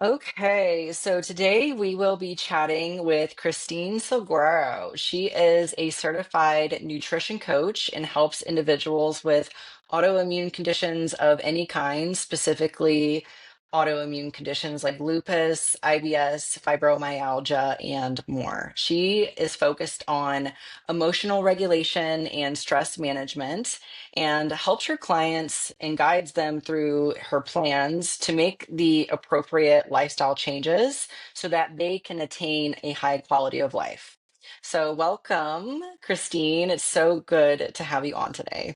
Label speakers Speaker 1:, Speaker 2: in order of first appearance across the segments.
Speaker 1: Okay, so today we will be chatting with Christine Silguero. She is a certified nutrition coach and helps individuals with autoimmune conditions of any kind, specifically autoimmune conditions like lupus, IBS, fibromyalgia, and more. She is focused on emotional regulation and stress management and helps her clients and guides them through her plans to make the appropriate lifestyle changes so that they can attain a high quality of life. So, welcome, Christine. It's so good to have you on today.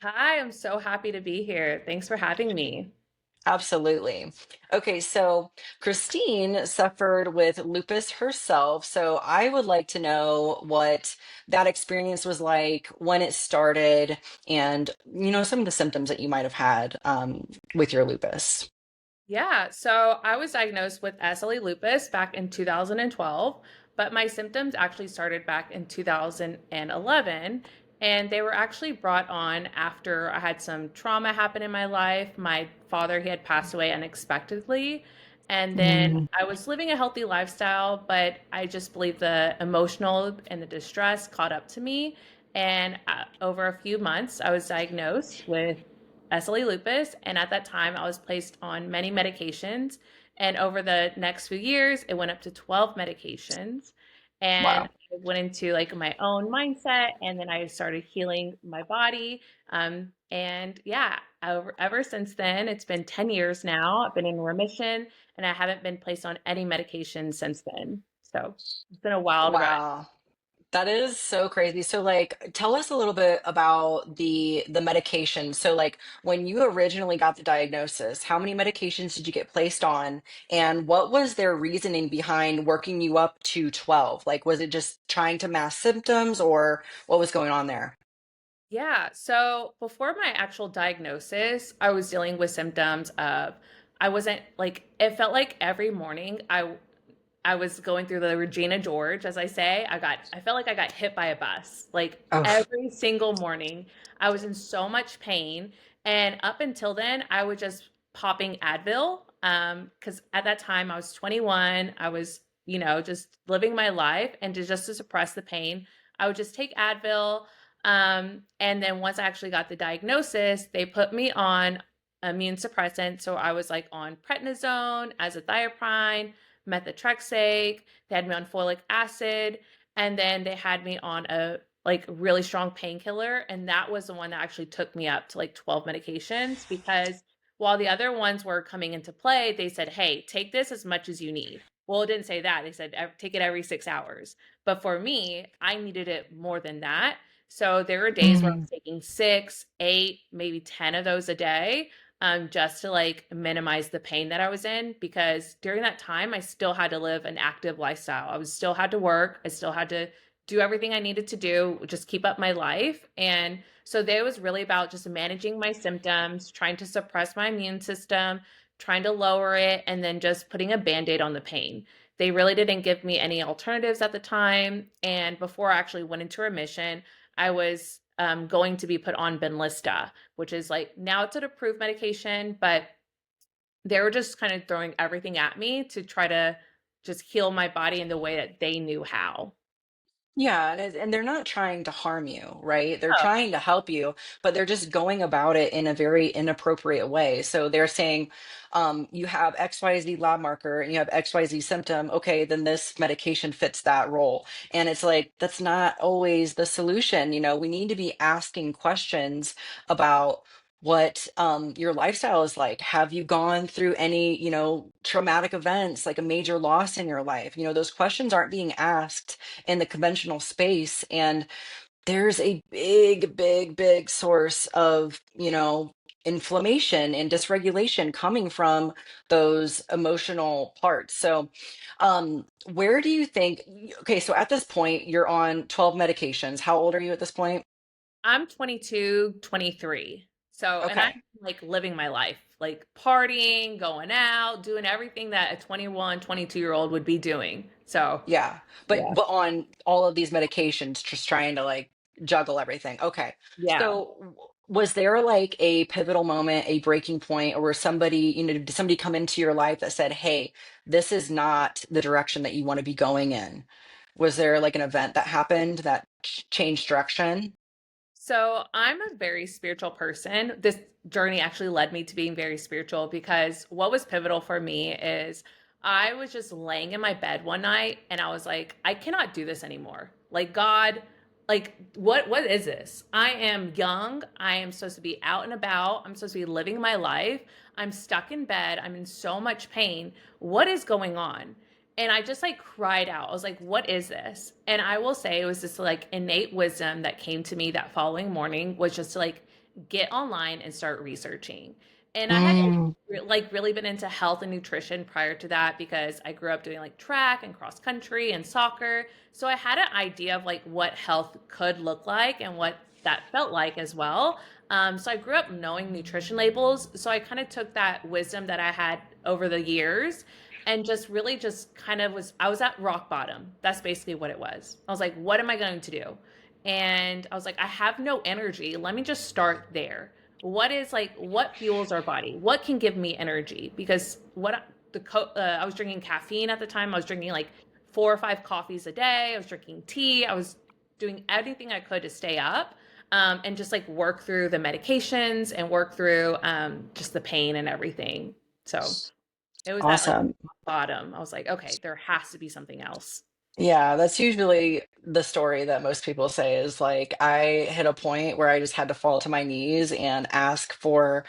Speaker 2: Hi, I'm so happy to be here. Thanks for having me.
Speaker 1: Absolutely. Okay, so Christine suffered with lupus herself. So I would like to know what that experience was like, when it started, and some of the symptoms that you might have had with your lupus.
Speaker 2: Yeah, so I was diagnosed with SLE lupus back in 2012, but my symptoms actually started back in 2011, and they were actually brought on after I had some trauma happen in my life. My father, he had passed away unexpectedly, and then
Speaker 1: Mm.
Speaker 2: I was living a healthy lifestyle, but I just believe the emotional and the distress caught up to me. And over a few months, I was diagnosed with SLE lupus. And at that time, I was placed on many medications. And over the next few years, it went up to 12 medications. And
Speaker 1: Wow.
Speaker 2: I went into like my own mindset, and then I started healing my body. And yeah, ever since then, it's been 10 years now. I've been in remission, and I haven't been placed on any medication since then. So it's been a wild ride.
Speaker 1: Wow. That is so crazy. So like tell us a little bit about the medication. So like when you originally got the diagnosis, how many medications did you get placed on and what was their reasoning behind working you up to 12? Like was it just trying to mask symptoms or what was going on there?
Speaker 2: Yeah. So before my actual diagnosis, I was dealing with symptoms of I wasn't like it felt like every morning I was going through the Regina George, as I say. I felt like I got hit by a bus. Like
Speaker 1: Oh,
Speaker 2: every single morning, I was in so much pain. And up until then, I was just popping Advil. Because at that time I was 21. I was, just living my life and just to suppress the pain, I would just take Advil. And then once I actually got the diagnosis, they put me on immune suppressant. So I was like on prednisone, azathioprine, methotrexate. They had me on folic acid, and then they had me on a like really strong painkiller, and that was the one that actually took me up to like 12 medications because while the other ones were coming into play, they said, "Hey, take this as much as you need." Well, it didn't say that. They said take it every 6 hours. But for me, I needed it more than that. So there were days where I
Speaker 1: mm,
Speaker 2: was taking six, eight, maybe 10 of those a day, just to like minimize the pain that I was in because during that time I still had to live an active lifestyle. I was still had to work. I still had to do everything I needed to do, just keep up my life. And so there was really about just managing my symptoms, trying to suppress my immune system, trying to lower it, and then just putting a band-aid on the pain. They really didn't give me any alternatives at the time. And before I actually went into remission, I was going to be put on Benlysta, which is like now it's an approved medication, but they were just kind of throwing everything at me to try to just heal my body in the way that they knew how.
Speaker 1: yeah, and they're not trying to harm you, right? They're
Speaker 2: Oh,
Speaker 1: trying to help you, but they're just going about it in a very inappropriate way. So they're saying, you have XYZ lab marker and you have XYZ symptom. Okay, then this medication fits that role. And it's like, that's not always the solution. We need to be asking questions about what your lifestyle is like. Have you gone through any, traumatic events, like a major loss in your life? Those questions aren't being asked in the conventional space. And there's a big, big, big source of, inflammation and dysregulation coming from those emotional parts. So, where do you think, okay, so at this point, you're on 12 medications. How old are you at this point?
Speaker 2: I'm 22, 23. So, and I'm
Speaker 1: Okay.
Speaker 2: like living my life, like partying, going out, doing everything that a 21, 22-year-old would be doing. So,
Speaker 1: Yeah. But
Speaker 2: yeah.
Speaker 1: but on all of these medications, just trying to like juggle everything. Okay.
Speaker 2: Yeah.
Speaker 1: So Was there like a pivotal moment, a breaking point, or somebody, did somebody come into your life that said, hey, this is not the direction that you want to be going in? Was there like an event that happened that changed direction?
Speaker 2: So I'm a very spiritual person. This journey actually led me to being very spiritual because what was pivotal for me is I was just laying in my bed one night and I was like, I cannot do this anymore. Like God, like what is this? I am young. I am supposed to be out and about. I'm supposed to be living my life. I'm stuck in bed. I'm in so much pain. What is going on? And I just like cried out. I was like, what is this? And I will say it was this like innate wisdom that came to me that following morning was just to like get online and start researching. And I had
Speaker 1: Mm,
Speaker 2: like really been into health and nutrition prior to that because I grew up doing like track and cross country and soccer. So I had an idea of like what health could look like and what that felt like as well. So I grew up knowing nutrition labels. So I kind of took that wisdom that I had over the years and just really just kind of I was at rock bottom. That's basically what it was. I was like, what am I going to do? And I was like, I have no energy. Let me just start there. What fuels our body? What can give me energy? Because I was drinking caffeine at the time. I was drinking like 4 or 5 coffees a day. I was drinking tea. I was doing everything I could to stay up, and just like work through the medications and work through just the pain and everything. So it was at like
Speaker 1: awesome.
Speaker 2: bottom. I was like, okay, there has to be something else.
Speaker 1: Yeah, that's usually the story that most people say is like, I hit a point where I just had to fall to my knees and ask for,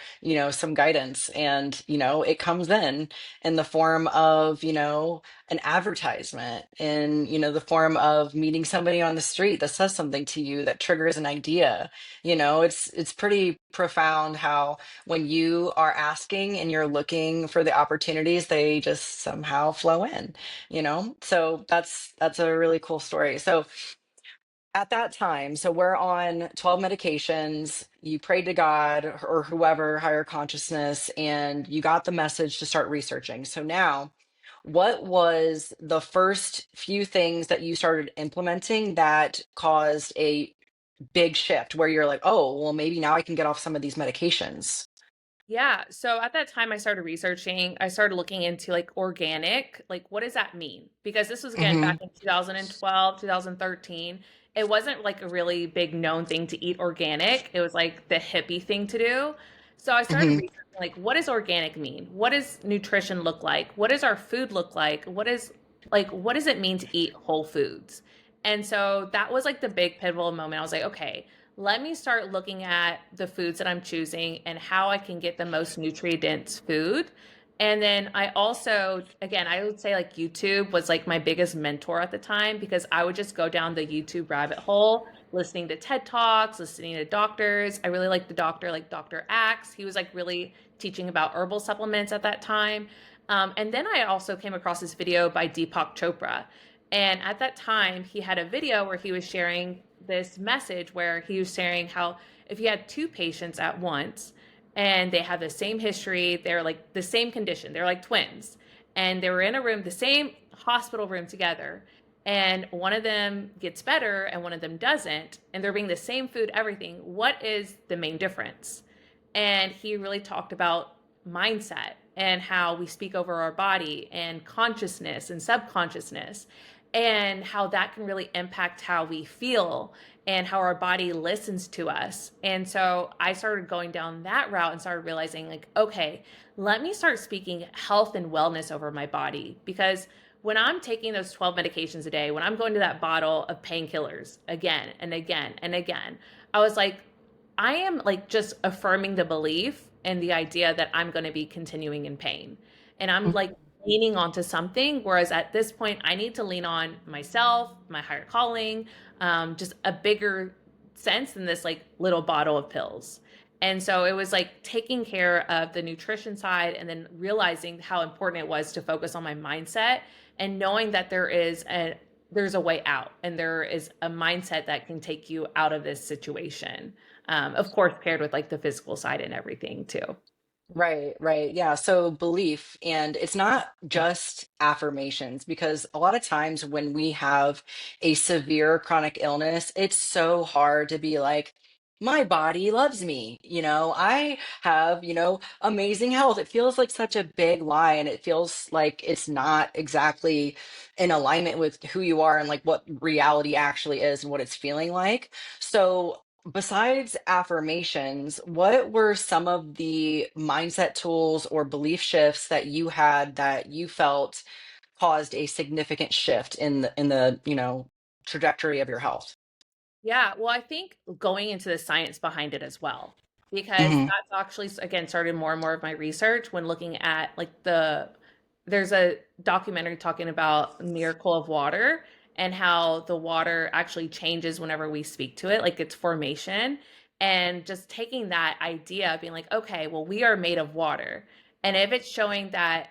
Speaker 1: some guidance. And, it comes in the form of, an advertisement, in, the form of meeting somebody on the street that says something to you that triggers an idea. It's pretty profound how when you are asking and you're looking for the opportunities, they just somehow flow in. So that's a really cool story. So at that time, so we're on 12 medications, you prayed to God or whoever, higher consciousness, and you got the message to start researching. So now, what was the first few things that you started implementing that caused a big shift where you're like, oh, well, maybe now I can get off some of these medications?
Speaker 2: Yeah. So at that time, I started researching. I started looking into like organic. Like, what does that mean? Because this was again
Speaker 1: Hmm.
Speaker 2: back in 2012, 2013. It wasn't like a really big known thing to eat organic. It was like the hippie thing to do. So I started
Speaker 1: Hmm.
Speaker 2: researching like, what does organic mean? What does nutrition look like? What does our food look like? What does it mean to eat whole foods? And so that was like the big pivotal moment. I was like, okay, let me start looking at the foods that I'm choosing and how I can get the most nutrient dense food. And then I also, again, I would say like YouTube was like my biggest mentor at the time because I would just go down the YouTube rabbit hole, listening to TED Talks, listening to doctors. I really liked the doctor, like Dr. Axe. He was like really teaching about herbal supplements at that time. And then I also came across this video by Deepak Chopra. And at that time, he had a video where he was sharing this message where he was sharing how if you had two patients at once and they have the same history, they're like the same condition, they're like twins, and they were in a room, the same hospital room together, and one of them gets better and one of them doesn't, and they're being the same food, everything, what is the main difference? And he really talked about mindset and how we speak over our body and consciousness and subconsciousness and how that can really impact how we feel and how our body listens to us. And so I started going down that route and started realizing, like, okay, let me start speaking health and wellness over my body. Because when I'm taking those 12 medications a day, when I'm going to that bottle of painkillers again and again and again, I was like, I am like just affirming the belief and the idea that I'm going to be continuing in pain. And I'm like leaning onto something. Whereas at this point, I need to lean on myself, my higher calling, just a bigger sense than this like little bottle of pills. And so it was like taking care of the nutrition side and then realizing how important it was to focus on my mindset and knowing that there's a way out and there is a mindset that can take you out of this situation. Of course, paired with like the physical side and everything too.
Speaker 1: Right, right. Yeah. So belief, and it's not just affirmations, because a lot of times when we have a severe chronic illness, it's so hard to be like, my body loves me. I have, amazing health. It feels like such a big lie, and it feels like it's not exactly in alignment with who you are and like what reality actually is and what it's feeling like. So, besides affirmations, what were some of the mindset tools or belief shifts that you had that you felt caused a significant shift in the trajectory of your health?
Speaker 2: Yeah, well, I think going into the science behind it as well, because
Speaker 1: Hmm.
Speaker 2: that's actually again started more and more of my research when looking at like there's a documentary talking about miracle of water and how the water actually changes whenever we speak to it, like its formation. And just taking that idea, being like, okay, well, we are made of water. And if it's showing that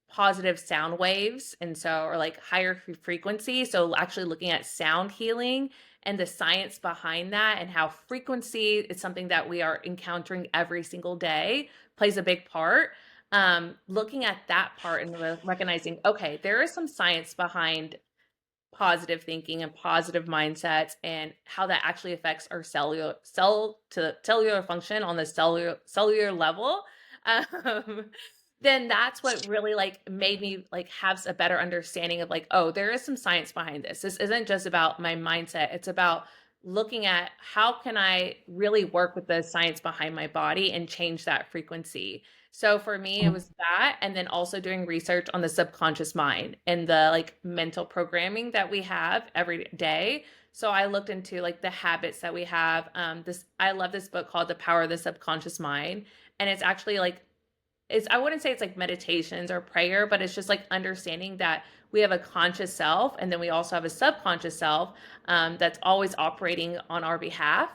Speaker 2: positive sound waves and so or like higher frequency, so actually looking at sound healing and the science behind that and how frequency is something that we are encountering every single day plays a big part. Looking at that part and recognizing, okay, there is some science behind positive thinking and positive mindsets and how that actually affects our cellular function on the cellular level. um, then that's what really like made me like have a better understanding of like, oh, there is some science behind this. This isn't just about my mindset. It's about looking at how can I really work with the science behind my body and change that frequency. So for me, it was that, and then also doing research on the subconscious mind and the like mental programming that we have every day. So I looked into like the habits that we have. This I love this book called The Power of the Subconscious Mind, and it's actually like it's I wouldn't say it's like meditations or prayer, but it's just like understanding that we have a conscious self and then we also have a subconscious self that's always operating on our behalf.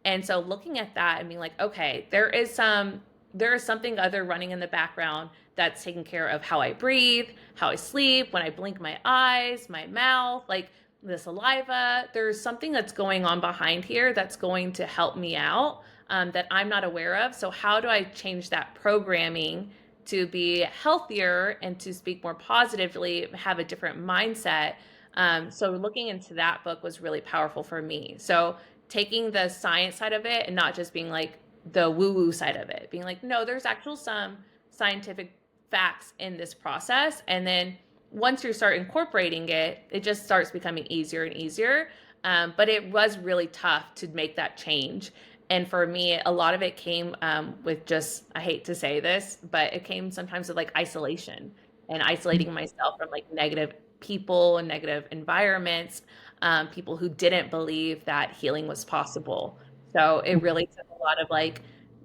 Speaker 2: And so looking at that and being like, okay, there is something other running in the background that's taking care of how I breathe, how I sleep, when I blink my eyes, my mouth, like the saliva. There's something that's going on behind here that's going to help me out that I'm not aware of. So, how do I change that programming to be healthier and to speak more positively, have a different mindset? So, looking into that book was really powerful for me. So, taking the science side of it and not just being like the woo woo side of it, being like, no, there's actual some scientific facts in this process. And then once you start incorporating it, it just starts becoming easier and easier. But it was really tough to make that change. And for me, a lot of it came with just, I hate to say this, but it came sometimes with like isolation and isolating myself from like negative people and negative environments, people who didn't believe that healing was possible. So it really took a lot of like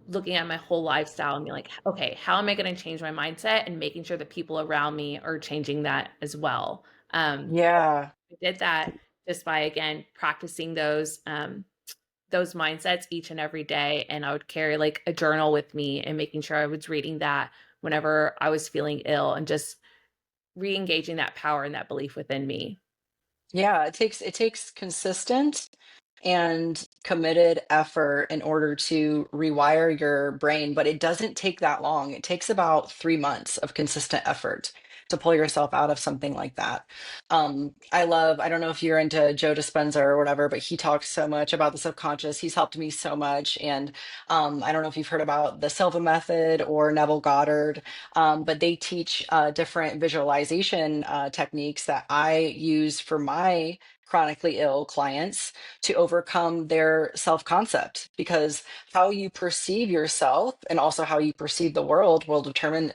Speaker 2: looking at my whole lifestyle and being like, okay, how am I going to change my mindset and making sure the people around me are changing that as well.
Speaker 1: Yeah.
Speaker 2: I did that just by again practicing those mindsets each and every day. And I would carry like a journal with me and making sure I was reading that whenever I was feeling ill and just re-engaging that power and that belief within me.
Speaker 1: Yeah, it takes consistent and committed effort in order to rewire your brain, but it doesn't take that long. It takes about 3 months of consistent effort to pull yourself out of something like that. I don't know if you're into Joe Dispenza or whatever, but he talks so much about the subconscious. He's helped me so much. And I don't know if you've heard about the Silva method or Neville Goddard, but they teach different visualization techniques that I use for my chronically ill clients to overcome their self concept, because how you perceive yourself and also how you perceive the world will determine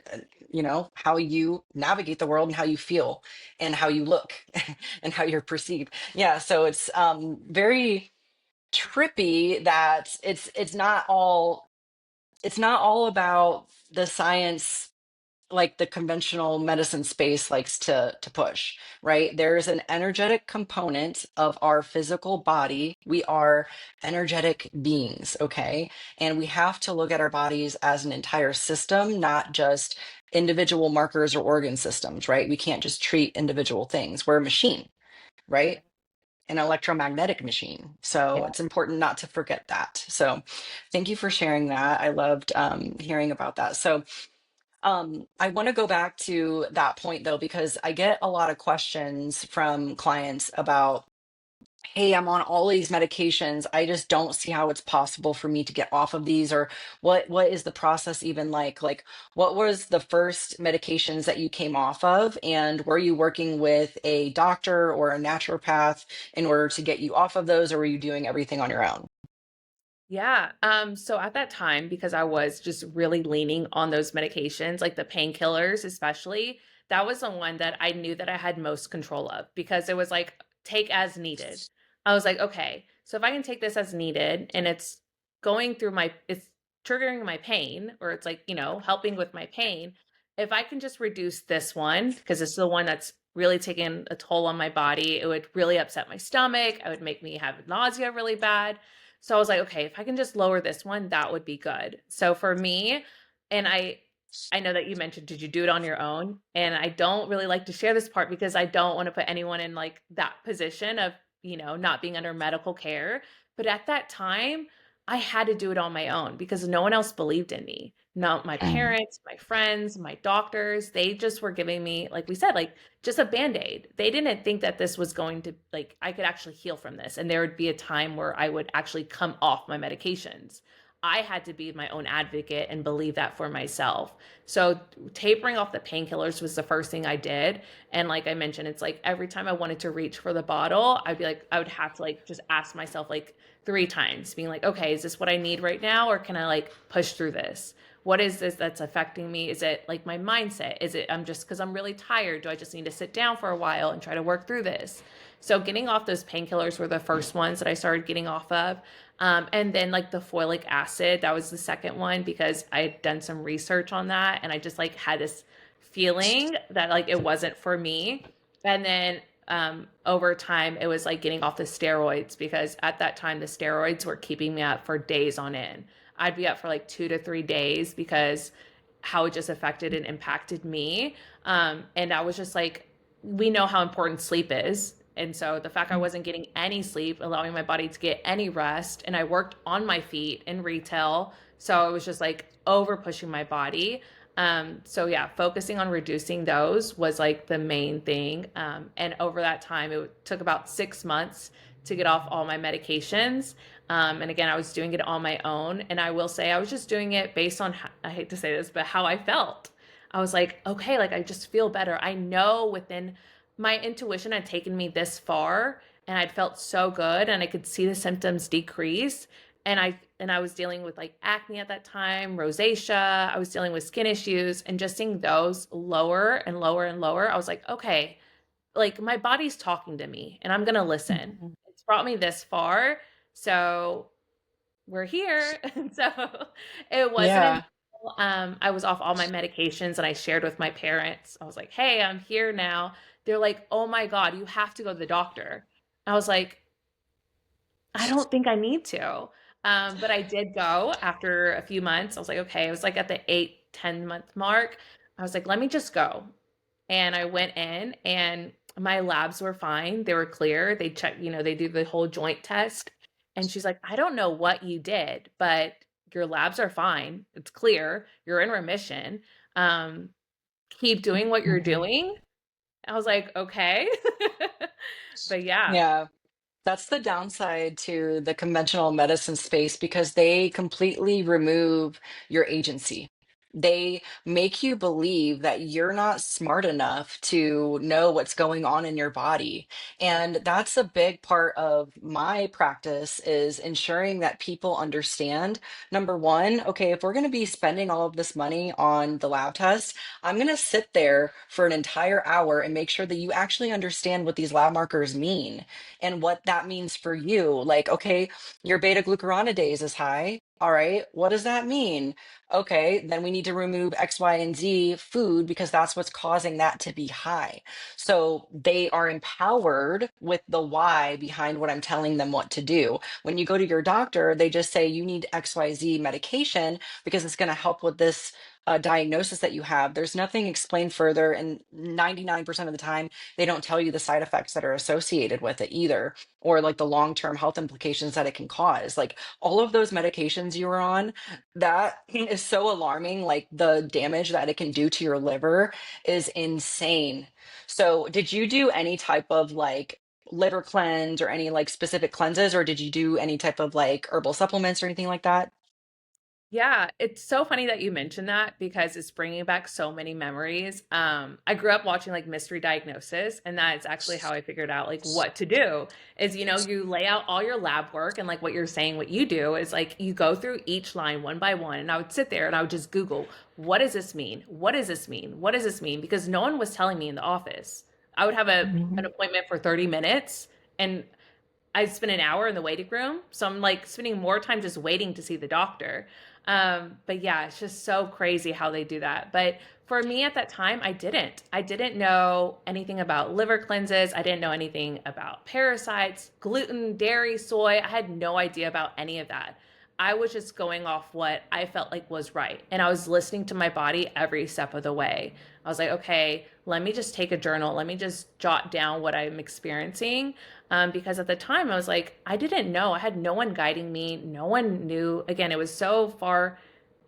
Speaker 1: how you navigate the world and how you feel and how you look and how you're perceived. Yeah, so it's very trippy that it's not all about the science like the conventional medicine space likes to push, right? There's an energetic component of our physical body. We are energetic beings, okay? And we have to look at our bodies as an entire system, not just individual markers or organ systems, right? We can't just treat individual things. We're a machine, right? An electromagnetic machine. So
Speaker 2: Yeah.
Speaker 1: it's important not to forget that. So thank you for sharing that. I loved hearing about that. So I want to go back to that point though, because I get a lot of questions from clients about hey, I'm on all these medications. I just don't see how it's possible for me to get off of these, or what is the process even like? Like, what was the first medications that you came off of, and were you working with a doctor or a naturopath in order to get you off of those, or were you doing everything on your own?
Speaker 2: Yeah. So at that time, because I was just really leaning on those medications, like the painkillers, especially, that was the one that I knew that I had most control of because it was like take as needed. I was like, okay, so if I can take this as needed and it's triggering my pain or it's like, helping with my pain, if I can just reduce this one, because it's the one that's really taking a toll on my body, it would really upset my stomach. It would make me have nausea really bad. So I was like, okay, if I can just lower this one, that would be good. So for me, and I know that you mentioned, did you do it on your own? And I don't really like to share this part because I don't want to put anyone in like that position of, not being under medical care. But at that time, I had to do it on my own because no one else believed in me. Not my
Speaker 1: Mm,
Speaker 2: parents, my friends, my doctors. They just were giving me, like we said, like just a band-aid. They didn't think that this was going to like I could actually heal from this and there would be a time where I would actually come off my medications. I had to be my own advocate and believe that for myself. So tapering off the painkillers was the first thing I did. And like I mentioned, it's like every time I wanted to reach for the bottle, I would have to like just ask myself like 3 times, being like, okay, is this what I need right now? Or can I like push through this? What is this that's affecting me? Is it like my mindset? Is it I'm just because I'm really tired? Do I just need to sit down for a while and try to work through this? So getting off those painkillers were the first ones that I started getting off of. And then like the foilic acid, that was the second one because I had done some research on that and I just like had this feeling that like it wasn't for me. And then over time, it was like getting off the steroids because at that time, the steroids were keeping me up for days on end. I'd be up for like 2 to 3 days because how it just affected and impacted me. And I was just like, we know how important sleep is. And so the fact I wasn't getting any sleep, allowing my body to get any rest, and I worked on my feet in retail. So I was just like over pushing my body. So yeah, focusing on reducing those was like the main thing. And over that time, it took about 6 months to get off all my medications. And again, I was doing it on my own. And I will say, I was just doing it based on, I hate to say this, but how I felt. I was like, okay, like I just feel better. I know within my intuition had taken me this far and I'd felt so good and I could see the symptoms decrease. And I was dealing with like acne at that time, rosacea, I was dealing with skin issues and just seeing those lower and lower and lower. I was like, okay, like my body's talking to me and I'm going to listen.
Speaker 1: mhm.
Speaker 2: It's brought me this far. So we're here. And so it wasn't until
Speaker 1: Yeah.
Speaker 2: I was off all my medications and I shared with my parents. I was like, hey, I'm here now. They're like, oh my God, you have to go to the doctor. I was like, I don't think I need to. But I did go after a few months. I was like, okay, it was like at the 8, 10 month mark. I was like, let me just go. And I went in and my labs were fine. They were clear. They checked, they do the whole joint test. And she's like, I don't know what you did, but your labs are fine. It's clear. You're in remission. Um, Keep doing what you're
Speaker 1: Mhm.
Speaker 2: doing. I was like, okay. But yeah.
Speaker 1: Yeah. That's the downside to the conventional medicine space because they completely remove your agency. They make you believe that you're not smart enough to know what's going on in your body. And that's a big part of my practice is ensuring that people understand, number one, okay, if we're going to be spending all of this money on the lab test, I'm going to sit there for an entire hour and make sure that you actually understand what these lab markers mean and what that means for you. Like, okay, your beta glucuronidase is high. All right, what does that mean? Okay, then we need to remove X, Y, and Z food because that's what's causing that to be high. So they are empowered with the why behind what I'm telling them what to do. When you go to your doctor, they just say you need XYZ medication because it's going to help with this diagnosis that you have. There's nothing explained further. And 99% of the time, they don't tell you the side effects that are associated with it either, or like the long-term health implications that it can cause. Like all of those medications you were on, that is so alarming. Like the damage that it can do to your liver is insane. So did you do any type of like liver cleanse or any like specific cleanses, or did you do any type of like herbal supplements or anything like that?
Speaker 2: Yeah, it's so funny that you mentioned that because it's bringing back so many memories. I grew up watching like Mystery Diagnosis, and that's actually how I figured out like what to do is, you lay out all your lab work and like what you're saying, what you do is like you go through each line one by one, and I would sit there and I would just Google, what does this mean? What does this mean? What does this mean? Because no one was telling me in the office. I would have an
Speaker 1: Mhm.
Speaker 2: appointment for 30 minutes and I spent an hour in the waiting room. So I'm like spending more time just waiting to see the doctor. But yeah, it's just so crazy how they do that. But for me at that time, I didn't. I didn't know anything about liver cleanses. I didn't know anything about parasites, gluten, dairy, soy. I had no idea about any of that. I was just going off what I felt like was right. And I was listening to my body every step of the way. I was like, okay, let me just take a journal. Let me just jot down what I'm experiencing. Because at the time I was like, I didn't know. I had no one guiding me. No one knew. Again, it was so far.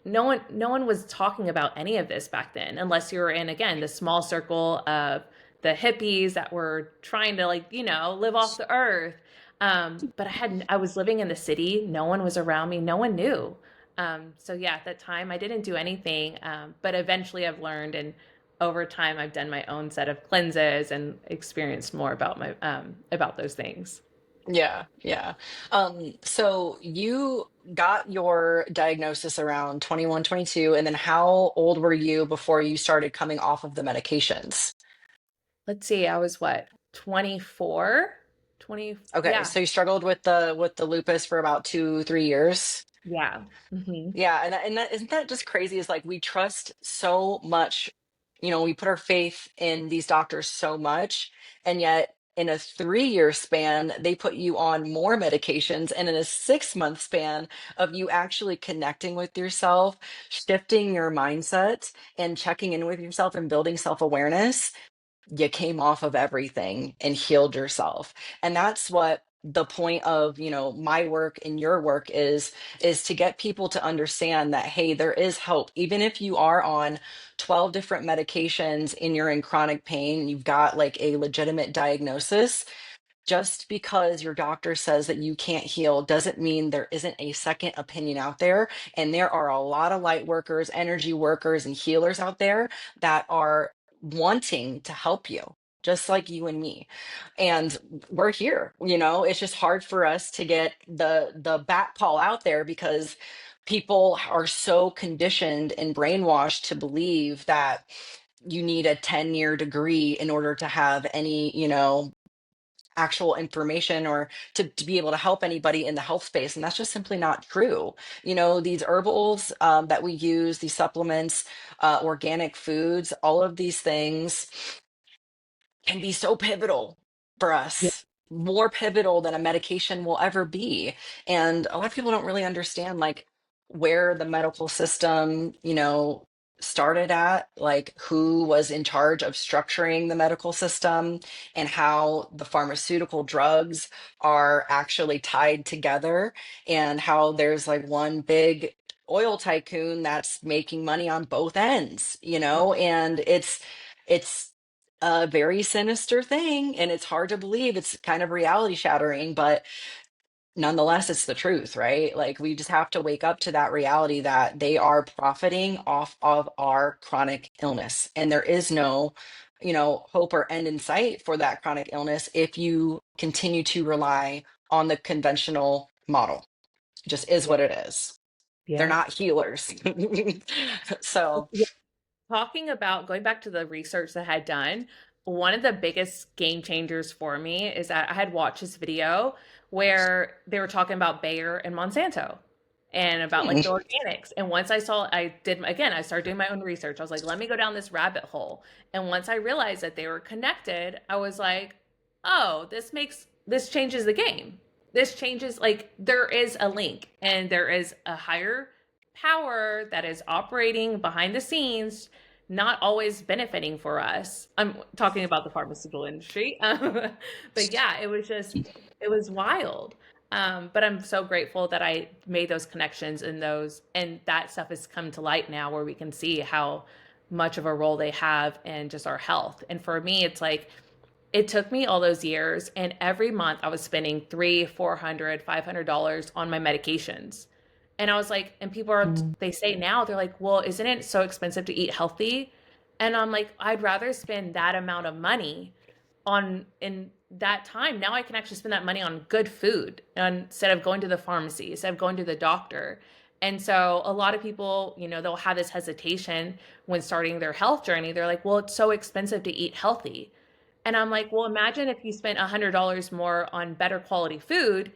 Speaker 2: No one was talking about any of this back then, unless you were in, again, the small circle of the hippies that were trying to like, live off the earth. But I was living in the city. No one was around me. No one knew. So yeah, at that time I didn't do anything. But eventually I've learned, and over time I've done my own set of cleanses and experienced more about those things.
Speaker 1: Yeah, yeah. So you got your diagnosis around 21, 22, and then how old were you before you started coming off of the medications?
Speaker 2: Let's see, I was what, 24? 20,
Speaker 1: Okay,
Speaker 2: yeah.
Speaker 1: so you struggled with the lupus for about 2, 3 years.
Speaker 2: Yeah. Hmm.
Speaker 1: Yeah, and isn't that just crazy? Is like we trust so much, we put our faith in these doctors so much, and yet in a 3 year span, they put you on more medications, and in a 6 month span of you actually connecting with yourself, shifting your mindset, and checking in with yourself and building self awareness, you came off of everything and healed yourself. And that's what the point of my work and your work is to get people to understand that, hey, there is hope. Even if you are on 12 different medications and you're in chronic pain, you've got like a legitimate diagnosis, just because your doctor says that you can't heal doesn't mean there isn't a second opinion out there. And there are a lot of light workers, energy workers, and healers out there that are wanting to help you, just like you and me. And we're here. It's just hard for us to get the bat call out there because people are so conditioned and brainwashed to believe that you need a 10-year degree in order to have any, actual information or to be able to help anybody in the health space. And that's just simply not true. These herbals that we use, these supplements, organic foods, all of these things can be so pivotal for
Speaker 2: Yeah.
Speaker 1: us, more pivotal than a medication will ever be. And a lot of people don't really understand like where the medical system, started at, like who was in charge of structuring the medical system and how the pharmaceutical drugs are actually tied together, and how there's like one big oil tycoon that's making money on both ends, and it's a very sinister thing, and it's hard to believe. It's kind of reality shattering, but nonetheless it's the truth, right? Like we just have to wake up to that reality that they are profiting off of our chronic illness, and there is no hope or end in sight for that chronic illness if you continue to rely on the conventional model. It just is
Speaker 2: Yeah.
Speaker 1: what it is. They're
Speaker 2: Yeah.
Speaker 1: not healers. So
Speaker 2: Yeah. Talking about going back to the research that I had done, one of the biggest game changers for me is that I had watched this video where they were talking about Bayer and Monsanto and about like the organics. And once I started doing my own research. I was like, let me go down this rabbit hole. And once I realized that they were connected, I was like, oh, this changes the game. This changes, like, there is a link and there is a higher power that is operating behind the scenes, not always benefiting for us. I'm talking about the pharmaceutical industry. But yeah, it was wild. But I'm so grateful that I made those connections and that stuff has come to light now where we can see how much of a role they have in just our health. And for me, it's like it took me all those years, and every month I was spending 300, 400, $500 on my medications. And I was like, and people are,
Speaker 1: Mm.
Speaker 2: they say now, they're like, well, isn't it so expensive to eat healthy? And I'm like, I'd rather spend that amount of money on in that time. Now I can actually spend that money on good food instead of going to the pharmacy, instead of going to the doctor. And so a lot of people, they'll have this hesitation when starting their health journey. They're like, well, it's so expensive to eat healthy. And I'm like, well, imagine if you spent $100 more on better quality food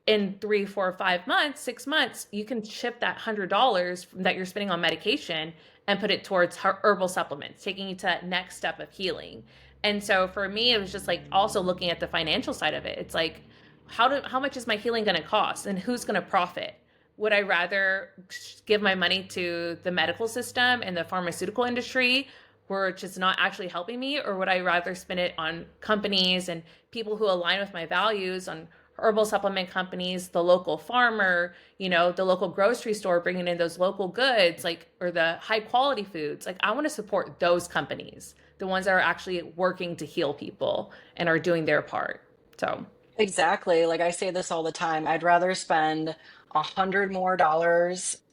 Speaker 2: in 3, 4, 5 months, 6 months, you can shift that $100 that you're spending on medication and put it towards herbal supplements, taking you to that next step of healing. And so for me, it was just like also looking at the financial side of it. It's like, how much is my healing going to cost, and who's going to profit? Would I rather give my money to the medical system and the pharmaceutical industry, which is not actually helping me, or would I rather spend it on companies and people who align with my values, on herbal supplement companies, the local farmer, the local grocery store bringing in those local goods, like, or the high quality foods. Like, I want to support those companies, the ones that are actually working to heal people and are doing their part. So,
Speaker 1: Exactly. Like I say this all the time. I'd rather spend $100 more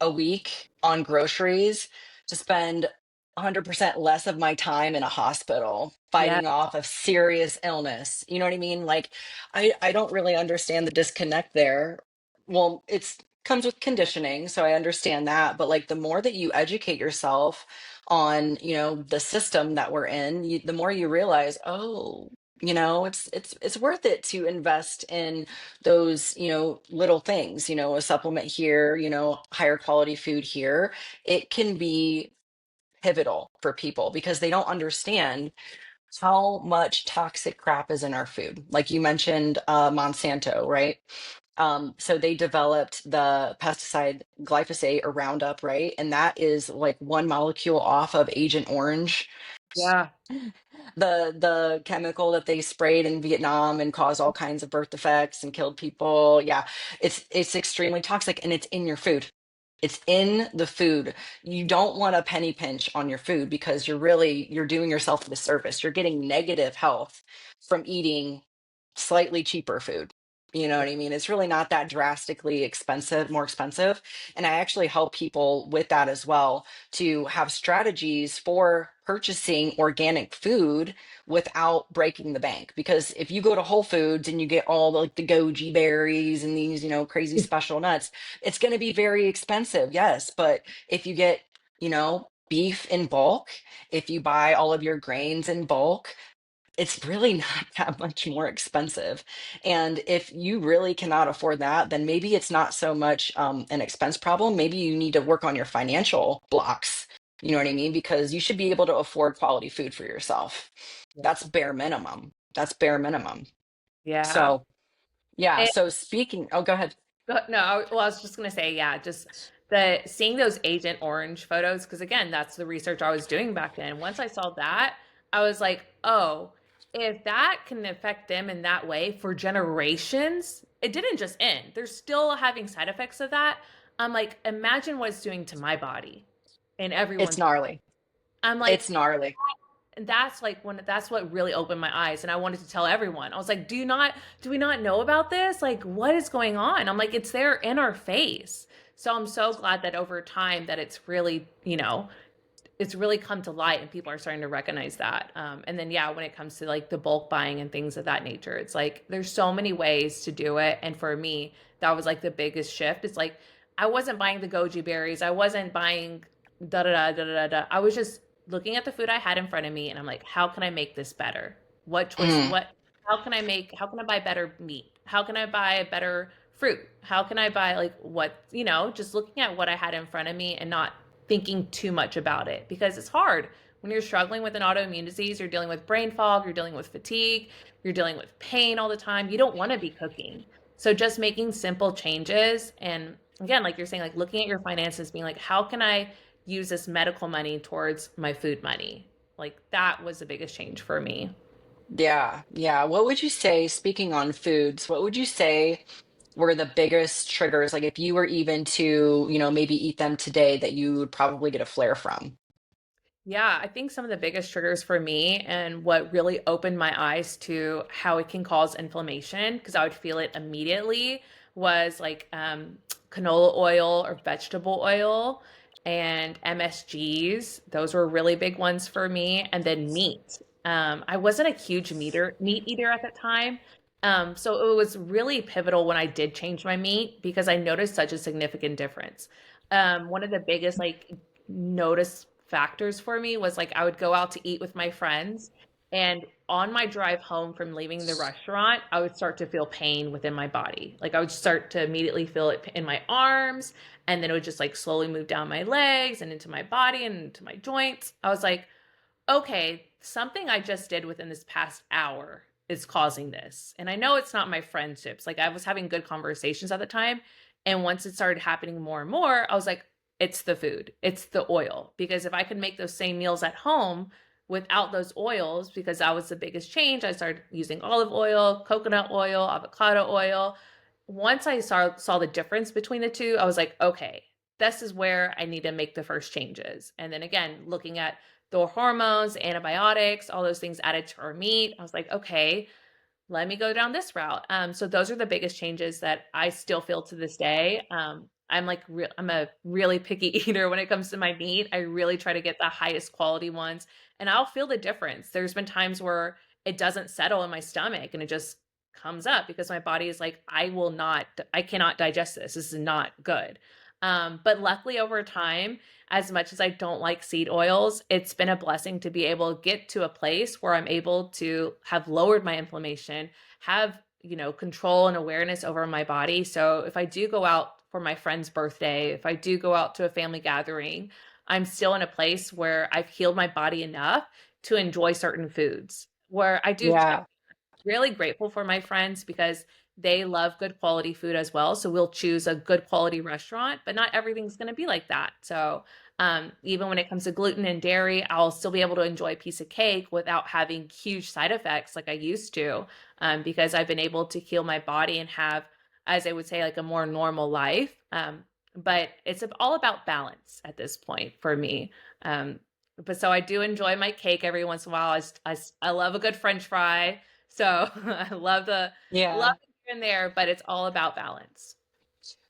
Speaker 1: a week on groceries to spend 100% less of my time in a hospital
Speaker 2: yeah,
Speaker 1: fighting off a serious illness. You know what I mean? Like I don't really understand the disconnect there. Well, it's comes with conditioning, so I understand that. But like the more that you educate yourself on, the system that we're in, the more you realize, oh, it's worth it to invest in those, little things, a supplement here, higher quality food here. It can be pivotal for people because they don't understand how much toxic crap is in our food. Like you mentioned, Monsanto, right? So they developed the pesticide glyphosate or Roundup, right? And that is like one molecule off of Agent Orange,
Speaker 2: yeah,
Speaker 1: the chemical that they sprayed in Vietnam and caused all kinds of birth defects and killed people. Yeah, it's extremely toxic and it's in your food. It's in the food. You don't want a penny pinch on your food because you're doing yourself a disservice. You're getting negative health from eating slightly cheaper food. You know what I mean? It's really not that drastically expensive, more expensive. And I actually help people with that as well, to have strategies for purchasing organic food without breaking the bank. Because if you go to Whole Foods and you get all like the goji berries and these, crazy special nuts, it's going to be very expensive. Yes. But if you get, beef in bulk, if you buy all of your grains in bulk, it's really not that much more expensive. And if you really cannot afford that, then maybe it's not so much an expense problem. Maybe you need to work on your financial blocks. You know what I mean? Because you should be able to afford quality food for yourself. That's bare minimum. That's bare minimum.
Speaker 2: yeah.
Speaker 1: So, yeah.
Speaker 2: And
Speaker 1: So, speaking, oh, go ahead.
Speaker 2: no, well, I was just gonna say, yeah, just the seeing those Agent Orange photos, because again, that's the research I was doing back then. Once I saw that, I was like, oh, if that can affect them in that way for generations, it didn't just end. They're still having side effects of that. I'm like, imagine what it's doing to my body and
Speaker 1: It's
Speaker 2: everyone's.
Speaker 1: gnarly.
Speaker 2: I'm
Speaker 1: It's
Speaker 2: like,
Speaker 1: gnarly.
Speaker 2: and that's like when that's what really opened my eyes, and I wanted to tell everyone. I was like, do we not know about this? Like, what is going on? I'm like, it's there in our face. So I'm so glad that over time that it's really, it's really come to light and people are starting to recognize that. And then yeah, when it comes to like the bulk buying and things of that nature, it's like there's so many ways to do it. And for me, that was like the biggest shift. It's like I wasn't buying the goji berries, I wasn't buying da da da da da da. I was just looking at the food I had in front of me, and I'm like, how can I make this better? What choice?
Speaker 1: Mm.
Speaker 2: What? How can I make? How can I buy better meat? How can I buy better fruit? How can I buy like what? Just looking at what I had in front of me and not thinking too much about it, because it's hard when you're struggling with an autoimmune disease. You're dealing with brain fog, you're dealing with fatigue, you're dealing with pain all the time. You don't want to be cooking. So just making simple changes, and again, like you're saying, like looking at your finances, being like, how can I use this medical money towards my food money? Like that was the biggest change for me.
Speaker 1: Yeah. Yeah. What would you say, speaking on foods, what would you say were the biggest triggers? Like if you were even to, maybe eat them today that you would probably get a flare from?
Speaker 2: Yeah, I think some of the biggest triggers for me and what really opened my eyes to how it can cause inflammation, because I would feel it immediately, was like canola oil or vegetable oil and MSGs. Those were really big ones for me. And then meat. I wasn't a huge meat eater at that time. So it was really pivotal when I did change my meat because I noticed such a significant difference. One of the biggest like notice factors for me was like I would go out to eat with my friends, and on my drive home from leaving the restaurant, I would start to feel pain within my body. Like I would start to immediately feel it in my arms, and then it would just like slowly move down my legs and into my body and into my joints. I was like, okay, something I just did within this past hour is causing this. And I know it's not my friendships. Like I was having good conversations at the time. And once it started happening more and more, I was like, it's the food, it's the oil. Because if I could make those same meals at home without those oils, because that was the biggest change, I started using olive oil, coconut oil, avocado oil. Once I saw the difference between the two, I was like, okay, this is where I need to make the first changes. And then again, looking at the hormones, antibiotics, all those things added to our meat. I was like, okay, let me go down this route. So those are the biggest changes that I still feel to this day. I'm a really picky eater when it comes to my meat. I really try to get the highest quality ones, and I'll feel the difference. There's been times where it doesn't settle in my stomach and it just comes up because my body is like, I cannot digest this. This is not good. But luckily over time, as much as I don't like seed oils, it's been a blessing to be able to get to a place where I'm able to have lowered my inflammation, have, control and awareness over my body. So if I do go out for my friend's birthday, if I do go out to a family gathering, I'm still in a place where I've healed my body enough to enjoy certain foods. Where I do
Speaker 1: Yeah.
Speaker 2: really grateful for my friends because they love good quality food as well. So we'll choose a good quality restaurant, but not everything's going to be like that. So even when it comes to gluten and dairy, I'll still be able to enjoy a piece of cake without having huge side effects like I used to, because I've been able to heal my body and have, as I would say, like a more normal life. But it's all about balance at this point for me. But so I do enjoy my cake every once in a while. I love a good French fry. So I love
Speaker 1: Yeah.
Speaker 2: it here and there, but it's all about balance.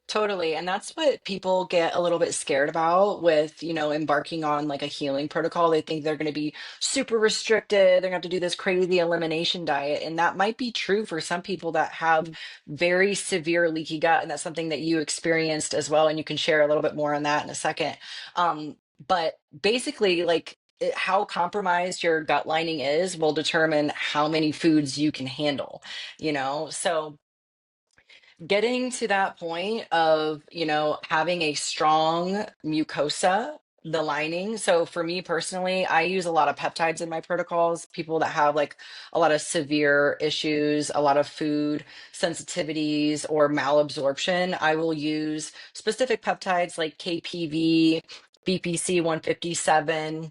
Speaker 1: Totally. And that's what people get a little bit scared about with, embarking on like a healing protocol. They think they're going to be super restricted. They're going to have to do this crazy elimination diet. And that might be true for some people that have very severe leaky gut. And that's something that you experienced as well. And you can share a little bit more on that in a second. But basically, like, how compromised your gut lining is will determine how many foods you can handle, So getting to that point of having a strong mucosa, the lining. So for me personally, I use a lot of peptides in my protocols. People that have like a lot of severe issues, a lot of food sensitivities or malabsorption, I will use specific peptides like KPV, BPC 157.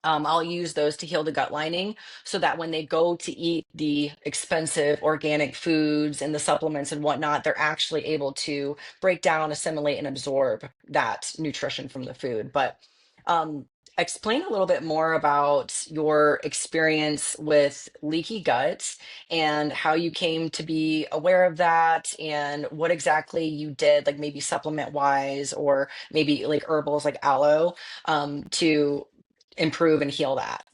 Speaker 1: I'll use those to heal the gut lining so that when they go to eat the expensive organic foods and the supplements and whatnot, they're actually able to break down, assimilate, and absorb that nutrition from the food. But um, explain a little bit more about your experience with leaky gut and how you came to be aware of that and what exactly you did, like maybe supplement wise or maybe like herbals like aloe to improve and heal that.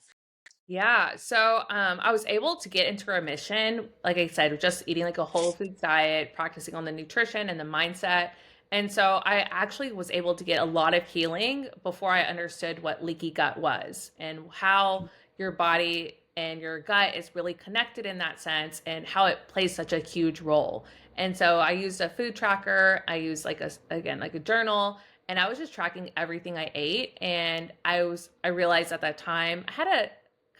Speaker 2: Yeah. So I was able to get into remission, like I said, with just eating like a whole foods diet, practicing on the nutrition and the mindset. And so I actually was able to get a lot of healing before I understood what leaky gut was and how your body and your gut is really connected in that sense and how it plays such a huge role. And so I used a food tracker, I used like again, like a journal, and I was just tracking everything I ate. And I realized at that time I had a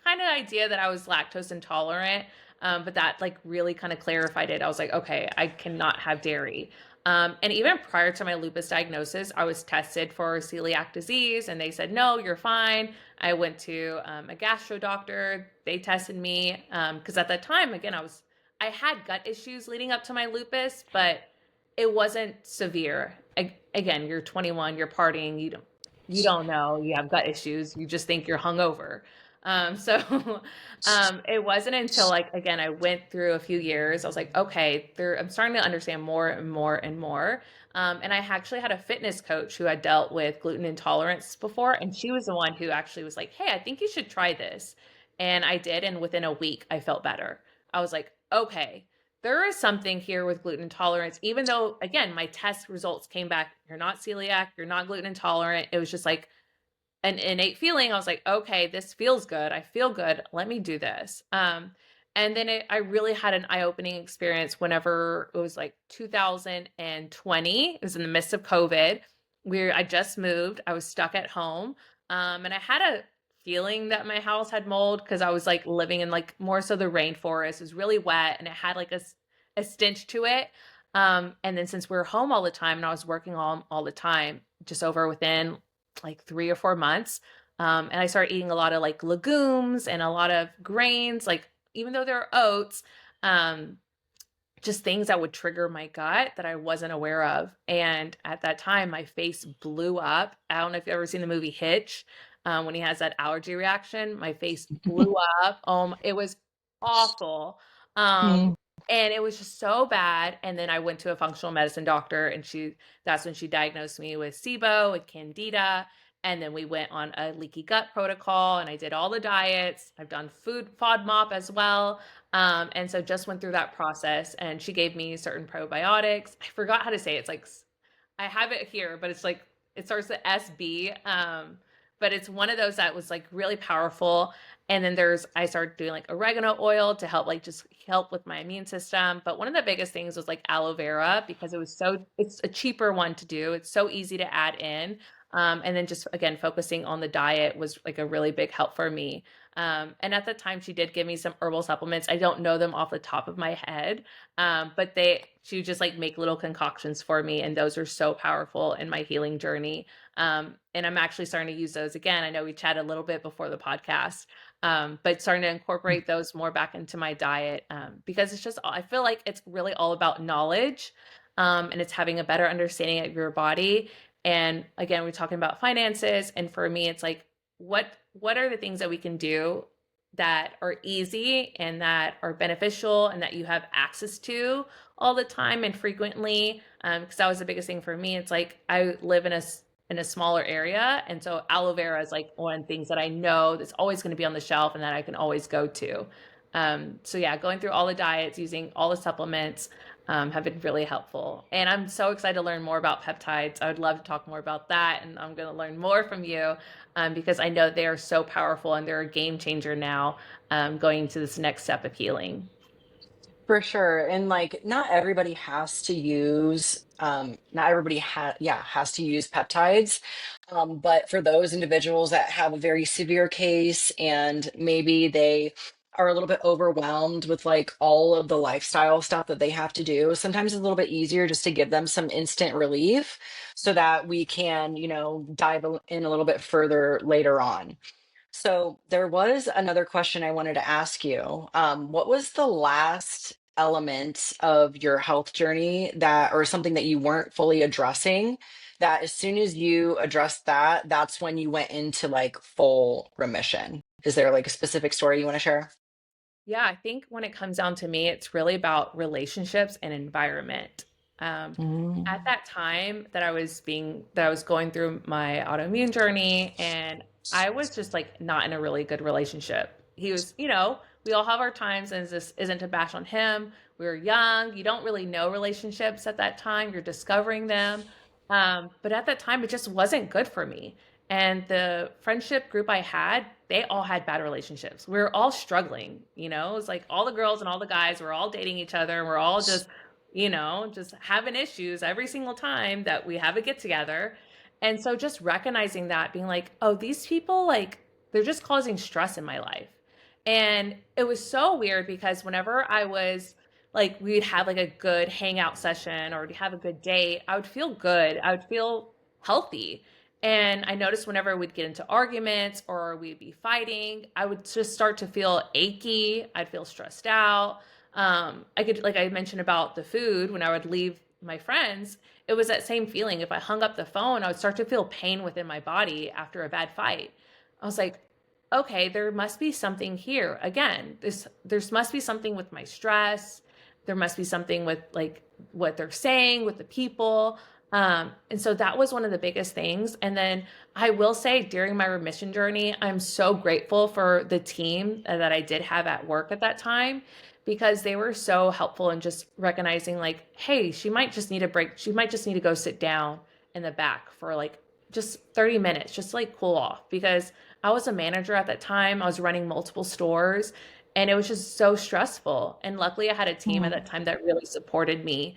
Speaker 2: kind of idea that I was lactose intolerant, but that like really kind of clarified it. I was like, okay, I cannot have dairy. And even prior to my lupus diagnosis, I was tested for celiac disease, and they said, no, you're fine. I went to a gastro doctor. They tested me because at that time, again, I had gut issues leading up to my lupus, but it wasn't severe. Again, you're 21, you're partying, you don't know, you have gut issues, you just think you're hungover. So it wasn't until like again I went through a few years, I was like, okay, I'm starting to understand more and more and more. And I actually had a fitness coach who had dealt with gluten intolerance before, and she was the one who actually was like, hey, I think you should try this. And I did, and within a week, I felt better. I was like, okay, there is something here with gluten intolerance, even though, again, my test results came back, you're not celiac, you're not gluten intolerant. It was just like an innate feeling. I was like, okay, this feels good. I feel good. Let me do this. And then I really had an eye-opening experience whenever it was like 2020. It was in the midst of COVID, where I just moved. I was stuck at home. And I had a feeling that my house had mold because I was like living in like more so the rainforest. It was really wet and it had like a stench to it. And then since we were home all the time and I was working all the time, just over within like 3 or 4 months. And I started eating a lot of like legumes and a lot of grains, like even though they're oats, um, just things that would trigger my gut that I wasn't aware of. And at that time, my face blew up. I don't know if you've ever seen the movie Hitch. When he has that allergy reaction, my face blew up. It was awful. Um,
Speaker 1: Mm.
Speaker 2: and it was just so bad. And then I went to a functional medicine doctor, and that's when she diagnosed me with SIBO and Candida. And then we went on a leaky gut protocol, and I did all the diets. I've done food FODMAP as well. And so just went through that process, and she gave me certain probiotics. I forgot how to say it. It's like I have it here, but it's like it starts with SB. But it's one of those that was like really powerful. And then I started doing like oregano oil to help like just help with my immune system. But one of the biggest things was like aloe vera because it's a cheaper one to do. It's so easy to add in. And then just again focusing on the diet was like a really big help for me. And at the time, she did give me some herbal supplements. I don't know them off the top of my head, but she would just like make little concoctions for me, and those are so powerful in my healing journey. And I'm actually starting to use those again. I know we chatted a little bit before the podcast, but starting to incorporate those more back into my diet because I feel like it's really all about knowledge, and it's having a better understanding of your body. And again, we're talking about finances, and for me, it's like what what are the things that we can do that are easy and that are beneficial and that you have access to all the time and frequently, because that was the biggest thing for me. It's like I live in a smaller area, and so aloe vera is like one of the things that I know that's always going to be on the shelf and that I can always go to. So yeah, going through all the diets, using all the supplements, have been really helpful. And I'm so excited to learn more about peptides. I would love to talk more about that, and I'm going to learn more from you because I know they are so powerful and they're a game changer now, going to this next step of healing.
Speaker 1: For sure. And like not everybody has to use not everybody has to use peptides. But for those individuals that have a very severe case and maybe they are a little bit overwhelmed with like all of the lifestyle stuff that they have to do, sometimes it's a little bit easier just to give them some instant relief so that we can, dive in a little bit further later on. So there was another question I wanted to ask you. What was the last element of your health journey that, or something that you weren't fully addressing, that as soon as you addressed that, that's when you went into like full remission? Is there like a specific story you want to share?
Speaker 2: Yeah, I think when it comes down to me, it's really about relationships and environment. At
Speaker 1: Mm.
Speaker 2: that time that I was going through my autoimmune journey, and I was just like not in a really good relationship. He was, we all have our times, and this isn't to bash on him. We were young. You don't really know relationships at that time. You're discovering them. But at that time, it just wasn't good for me. And the friendship group I had, they all had bad relationships. We were all struggling, It was like all the girls and all the guys were all dating each other, and we're all just having issues every single time that we have a get together. And so just recognizing that, being like, oh, these people, like, they're just causing stress in my life. And it was so weird because whenever I was like, we'd have like a good hangout session or we'd have a good date, I would feel good. I would feel healthy. And I noticed whenever we'd get into arguments or we'd be fighting, I would just start to feel achy. I'd feel stressed out. I could, like I mentioned about the food, when I would leave my friends, it was that same feeling. If I hung up the phone, I would start to feel pain within my body after a bad fight. I was like, okay, there must be something here. Again, there's must be something with my stress. There must be something with like what they're saying with the people. And so that was one of the biggest things. And then I will say during my remission journey, I'm so grateful for the team that I did have at work at that time because they were so helpful in just recognizing like, hey, she might just need a break. She might just need to go sit down in the back for like just 30 minutes, just like cool off. Because I was a manager at that time. I was running multiple stores and it was just so stressful. And luckily I had a team at that time that really supported me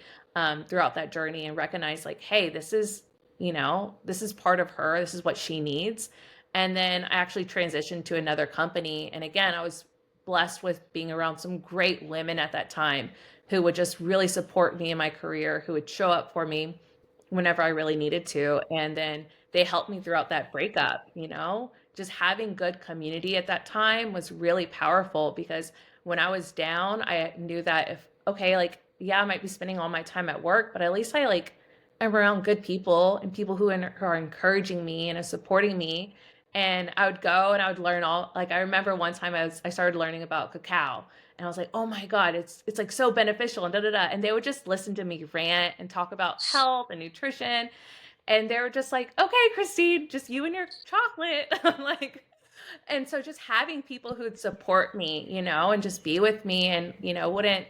Speaker 2: throughout that journey and recognized like, hey, this is, this is part of her. This is what she needs. And then I actually transitioned to another company. And again, I was blessed with being around some great women at that time who would just really support me in my career, who would show up for me whenever I really needed to. And then they helped me throughout that breakup, Just having good community at that time was really powerful because when I was down, I knew that if, okay, like, yeah, I might be spending all my time at work, but at least I like am around good people and people who are encouraging me and are supporting me. And I would go and I would learn all, like, I remember one time I started learning about cacao and I was like, oh my God, it's like so beneficial and da da da. And they would just listen to me rant and talk about health and nutrition. And they were just like, okay, Christine, just you and your chocolate. I'm like, and so just having people who'd support me, and just be with me and, wouldn't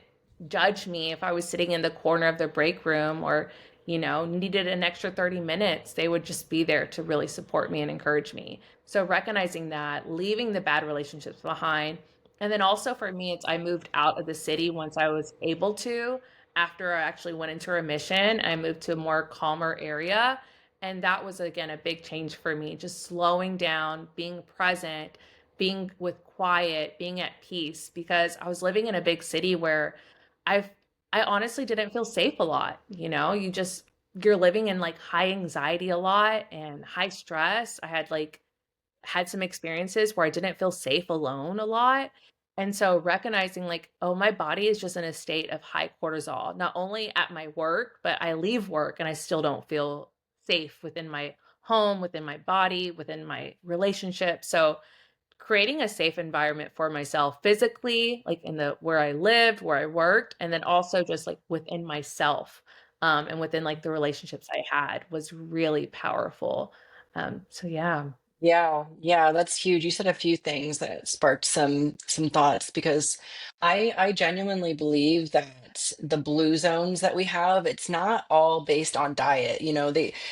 Speaker 2: judge me if I was sitting in the corner of the break room or, needed an extra 30 minutes, they would just be there to really support me and encourage me. So recognizing that, leaving the bad relationships behind. And then also for me, it's I moved out of the city once I was able to. After I actually went into remission, I moved to a more calmer area. And that was, again, a big change for me, just slowing down, being present, being with quiet, being at peace, because I was living in a big city where I've, I honestly didn't feel safe a lot. You're living in like high anxiety a lot and high stress. I had like had some experiences where I didn't feel safe alone a lot. And so recognizing like, oh, my body is just in a state of high cortisol, not only at my work, but I leave work and I still don't feel safe within my home, within my body, within my relationship. So creating a safe environment for myself physically, like in the where I lived, where I worked, and then also just like within myself, and within like the relationships I had was really powerful. So yeah.
Speaker 1: Yeah, yeah, that's huge. You said a few things that sparked some thoughts because I genuinely believe that the blue zones that we have, it's not all based on diet.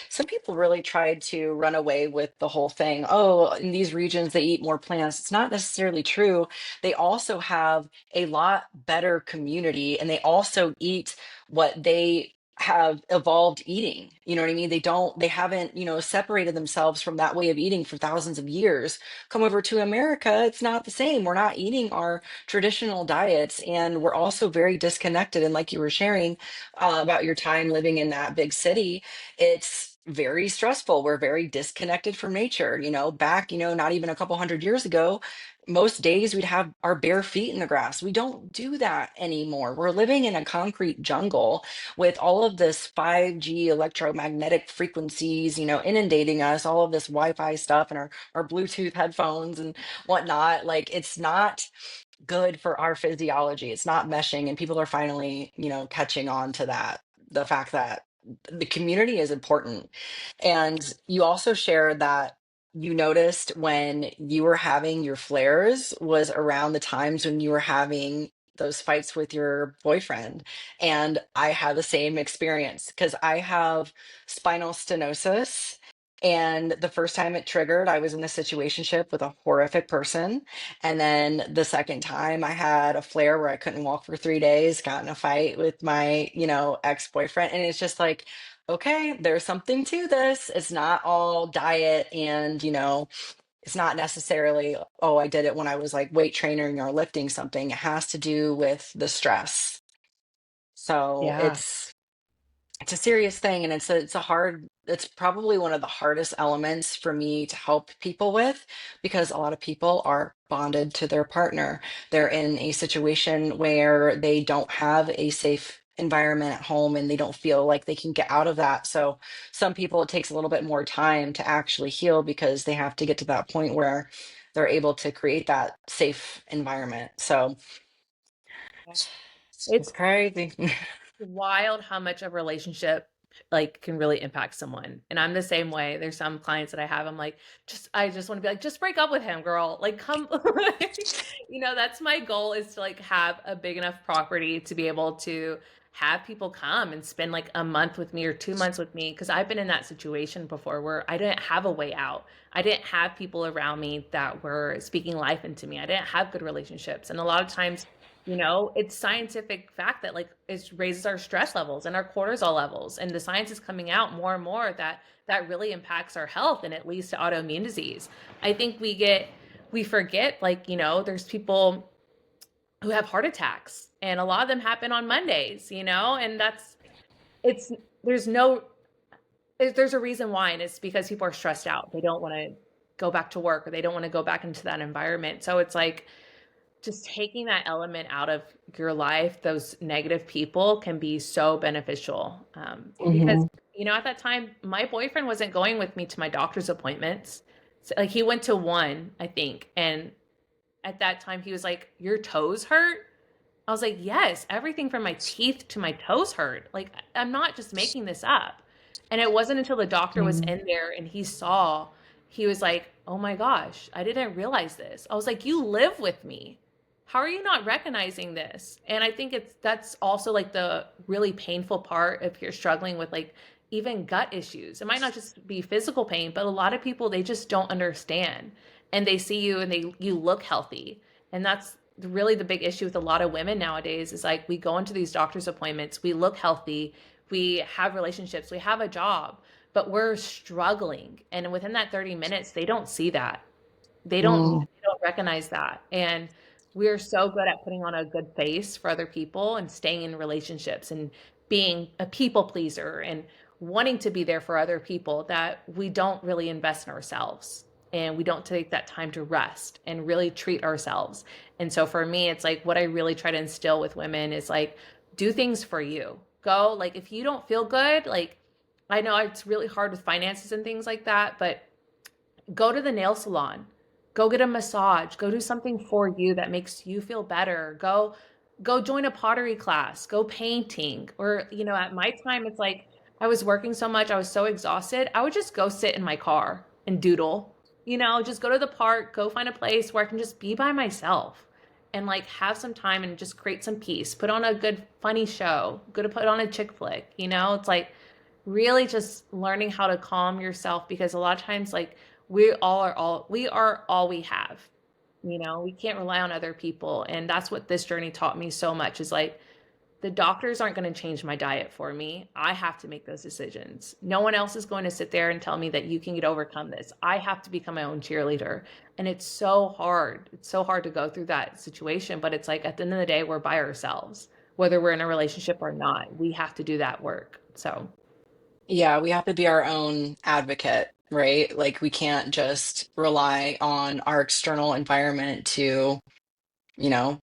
Speaker 1: Some people really tried to run away with the whole thing. Oh, in these regions they eat more plants. It's not necessarily true. They also have a lot better community and they also eat what they have evolved eating. You know what I mean? They haven't, separated themselves from that way of eating for thousands of years. Come over to America, it's not the same. We're not eating our traditional diets and we're also very disconnected. And like you were sharing about your time living in that big city, it's very stressful. We're very disconnected from nature. Back, not even a couple hundred years ago, most days we'd have our bare feet in the grass. We don't do that anymore. We're living in a concrete jungle with all of this 5G electromagnetic frequencies, inundating us, all of this Wi-Fi stuff and our Bluetooth headphones and whatnot. Like it's not good for our physiology. It's not meshing. And people are finally, catching on to that. The fact that the community is important. And you also shared that you noticed when you were having your flares was around the times when you were having those fights with your boyfriend. And I had the same experience because I have spinal stenosis. And the first time it triggered, I was in a situationship with a horrific person. And then the second time I had a flare where I couldn't walk for 3 days, got in a fight with my, ex-boyfriend. And it's just like, okay, there's something to this. It's not all diet and, it's not necessarily, oh, I did it when I was like weight training or lifting something. It has to do with the stress. So
Speaker 2: Yeah.
Speaker 1: it's a serious thing and it's probably one of the hardest elements for me to help people with because a lot of people are bonded to their partner. They're in a situation where they don't have a safe environment at home and they don't feel like they can get out of that. So some people, it takes a little bit more time to actually heal because they have to get to that point where they're able to create that safe environment. So it's
Speaker 2: It's
Speaker 1: crazy.
Speaker 2: wild how much a relationship like can really impact someone. And I'm the same way. There's some clients that I have, I'm like, I just want to be like, just break up with him, girl. Like come that's my goal, is to like have a big enough property to be able to have people come and spend like a month with me or 2 months with me. Cause I've been in that situation before where I didn't have a way out. I didn't have people around me that were speaking life into me. I didn't have good relationships. And a lot of times, it's scientific fact that like it raises our stress levels and our cortisol levels. And the science is coming out more and more that that really impacts our health and it leads to autoimmune disease. I think we forget, like, there's people who have heart attacks and a lot of them happen on Mondays, and it's, there's no, there's a reason why. And it's because people are stressed out. They don't want to go back to work or they don't want to go back into that environment. So it's like, just taking that element out of your life, those negative people can be so beneficial. Because,
Speaker 1: Hmm.
Speaker 2: at that time, my boyfriend wasn't going with me to my doctor's appointments. So, like, he went to one, I think. And at that time, he was like, "Your toes hurt?" I was like, "Yes, everything from my teeth to my toes hurt. Like, I'm not just making this up." And it wasn't until the doctor was in there and he was like, "Oh my gosh, I didn't realize this." I was like, "You live with me. How are you not recognizing this?" And I think that's also like the really painful part if you're struggling with like even gut issues. It might not just be physical pain, but a lot of people, they just don't understand. And they see you and you look healthy. And that's really the big issue with a lot of women nowadays, is like we go into these doctor's appointments, we look healthy, we have relationships, we have a job, but we're struggling. And within that 30 minutes, they don't see that. They don't recognize that. And we're so good at putting on a good face for other people and staying in relationships and being a people pleaser and wanting to be there for other people, that we don't really invest in ourselves and we don't take that time to rest and really treat ourselves. And so for me, it's like what I really try to instill with women is like, do things for you. Go, like, if you don't feel good, like, I know it's really hard with finances and things like that, but go to the nail salon, go get a massage, go do something for you that makes you feel better. Go join a pottery class, go painting. Or, at my time, it's like I was working so much, I was so exhausted. I would just go sit in my car and doodle. Just go to the park, go find a place where I can just be by myself and like have some time and just create some peace. Put on a good funny show, go to put on a chick flick. It's like really just learning how to calm yourself, because a lot of times, like, we are all we have. We can't rely on other people. And that's what this journey taught me so much, is like the doctors aren't going to change my diet for me. I have to make those decisions. No one else is going to sit there and tell me that you can get overcome this. I have to become my own cheerleader. And it's so hard. It's so hard to go through that situation. But it's like at the end of the day, we're by ourselves. Whether we're in a relationship or not, we have to do that work. So
Speaker 1: Yeah, we have to be our own advocate, right? Like we can't just rely on our external environment to, you know,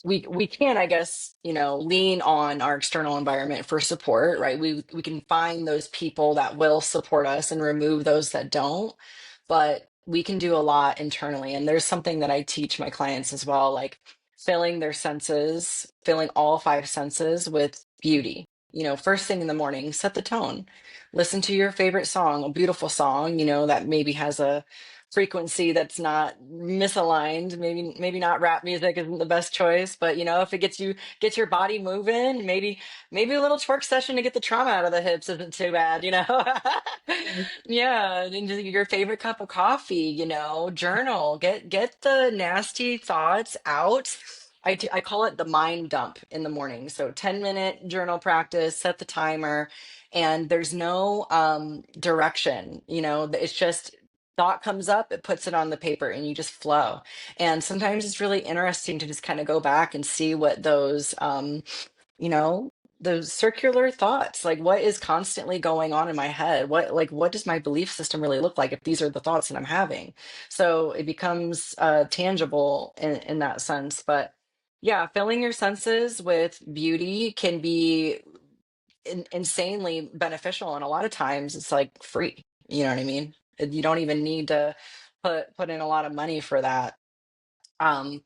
Speaker 1: we can, I guess, lean on our external environment for support, right? We can find those people that will support us and remove those that don't, but we can do a lot internally. And there's something that I teach my clients as well, like filling their senses, filling all five senses with beauty. First thing in the morning, set the tone. Listen to your favorite song, a beautiful song, that maybe has a frequency that's not misaligned. Maybe not rap music isn't the best choice, but if it gets your body moving, maybe a little twerk session to get the trauma out of the hips isn't too bad. Yeah, and just your favorite cup of coffee, journal, get the nasty thoughts out. I call it the mind dump in the morning. So 10-minute journal practice, set the timer, and there's no direction. It's just thought comes up, it puts it on the paper, and you just flow. And sometimes it's really interesting to just kind of go back and see what you know, those circular thoughts, like what is constantly going on in my head? What does my belief system really look like if these are the thoughts that I'm having? So it becomes tangible in that sense. But Yeah, filling your senses with beauty can be insanely beneficial, and a lot of times it's like free. You know what I mean? You don't even need to put in a lot of money for that. Um,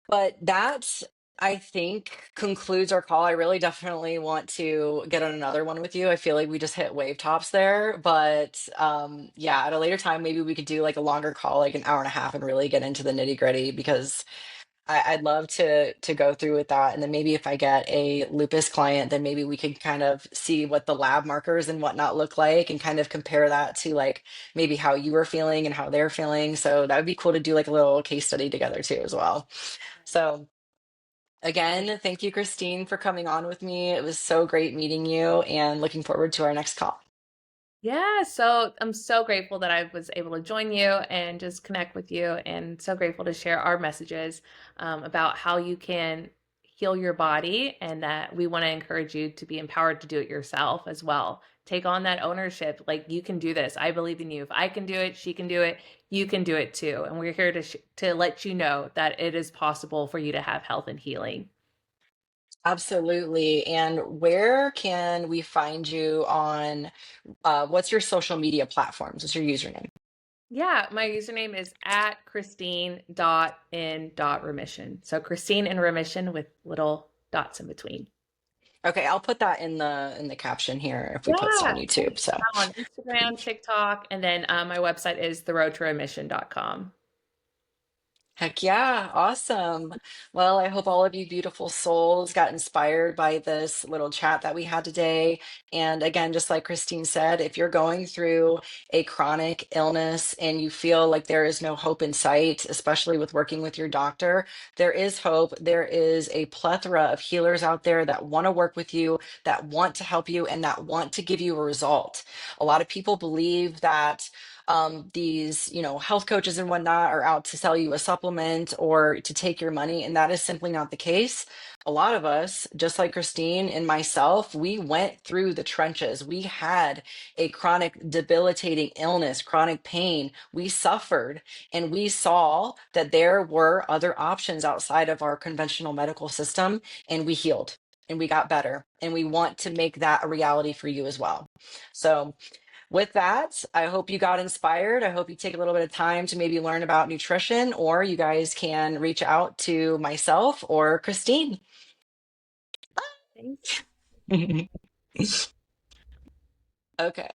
Speaker 1: but that, I think, concludes our call. I really definitely want to get on another one with you. I feel like we just hit wave tops there, but yeah, at a later time, maybe we could do like a longer call, like an hour and a half, and really get into the nitty gritty because I'd love to go through with that. And then maybe if I get a lupus client, then maybe we could kind of see what the lab markers and whatnot look like and kind of compare that to like maybe how you were feeling and how they're feeling. So that would be cool to do like a little case study together too as well. So again, thank you, Christine, for coming on with me. It was so great meeting you and looking forward to our next call.
Speaker 2: Yeah, so I'm so grateful that I was able to join you and just connect with you, and so grateful to share our messages about how you can heal your body, and that we want to encourage you to be empowered to do it yourself as well. Take on that ownership. Like, you can do this. I believe in you. If I can do it, she can do it. You can do it too. And we're here to let you know that it is possible for you to have health and healing.
Speaker 1: Absolutely. And where can we find you on what's your social media platforms? What's your username?
Speaker 2: Yeah, my username is at Christine.in.remission. So Christine in remission with little dots in between.
Speaker 1: Okay, I'll put that in the caption here if we post
Speaker 2: Yeah,
Speaker 1: on YouTube. So
Speaker 2: I'm on Instagram, TikTok, and then my website is theroadtoremission.com.
Speaker 1: heck yeah, awesome. Well, I hope all of you beautiful souls got inspired by this little chat that we had today. And again, just like Christine said, if you're going through a chronic illness and you feel like there is no hope in sight, especially with working with your doctor, there is hope. There is a plethora of healers out there that want to work with you, that want to help you, and that want to give you a result. A lot of people believe that these, health coaches and whatnot are out to sell you a supplement or to take your money. And that is simply not the case. A lot of us, just like Christine and myself, we went through the trenches. We had a chronic, debilitating illness, chronic pain. We suffered and we saw that there were other options outside of our conventional medical system, and we healed and we got better. And we want to make that a reality for you as well. So, with that, I hope you got inspired. I hope you take a little bit of time to maybe learn about nutrition, or you guys can reach out to myself or Christine.
Speaker 2: Thanks.
Speaker 1: Okay.